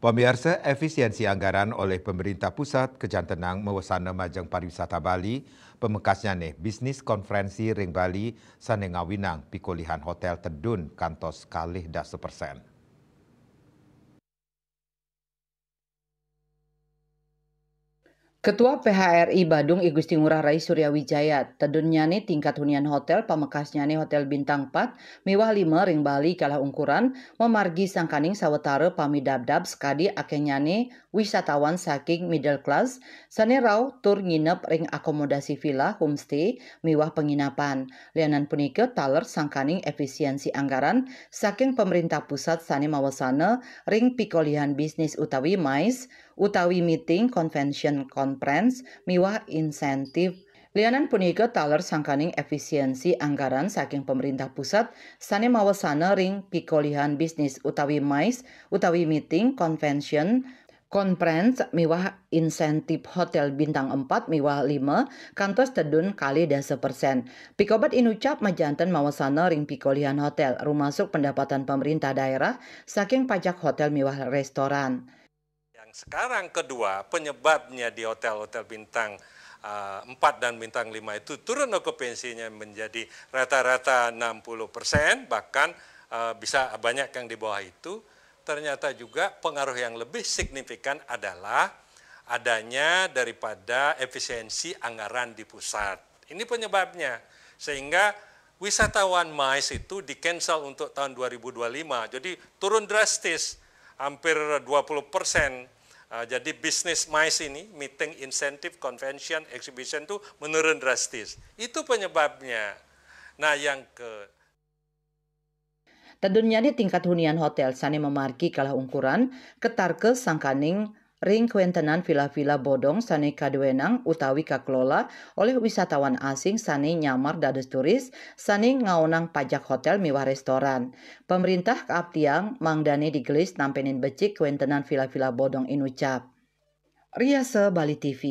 Pemirsa, efisiensi anggaran oleh pemerintah pusat kejantenang mewasana majang pariwisata Bali, pemekasnya nih bisnis konferensi ring Bali sanengawinang pikulihan hotel tedun kantos kalih 10%. Ketua PHRI Badung I Gusti Ngurah Rai Suryawijaya, tedunnya nih tingkat hunian hotel, pamekasnya nih hotel bintang 4, miwah 5 ring Bali kalah ukuran, memargi sangkaning sawetara pamidabdab sekadi akenya nih wisatawan saking middle class, sane raw tur nginep ring akomodasi villa, homestay, miwah penginapan. Lianan punika taler sangkaning efisiensi anggaran saking pemerintah pusat sane mawasana ring pikolihan bisnis utawi mais, utawi meeting convention conference miwah insentif. Lianan punika taler sangkaning efisiensi anggaran saking pemerintah pusat sane mawasana ring pikolihan bisnis utawi mais utawi meeting convention conference miwah insentif hotel bintang 4 miwah 5 kantos tedun kali 10%. Pikobat inucap majanten mawasana ring pikolihan hotel rumasuk pendapatan pemerintah daerah saking pajak hotel miwah restoran. Sekarang kedua, penyebabnya di hotel-hotel bintang 4 dan bintang 5 itu turun okupansinya menjadi rata-rata 60%, bahkan bisa banyak yang di bawah itu. Ternyata juga pengaruh yang lebih signifikan adalah adanya daripada efisiensi anggaran di pusat. Ini penyebabnya, sehingga wisatawan MICE itu di-cancel untuk tahun 2025, jadi turun drastis, hampir 20%. Jadi bisnis MICE ini, meeting, incentive, convention, exhibition itu menurun drastis. Itu penyebabnya. Nah yang Tedunnya di tingkat hunian hotel sane memargi kalah ukuran, ketar ke sangkaning ring kuentenan villa-villa bodong sane kaduenang utawi kakelola oleh wisatawan asing sane nyamar dados turis sane ngaonang pajak hotel miwah restoran. Pemerintah kaaptiang mangdane digelis nampenin becik kuentenan villa-villa bodong inucap. Riase Bali TV.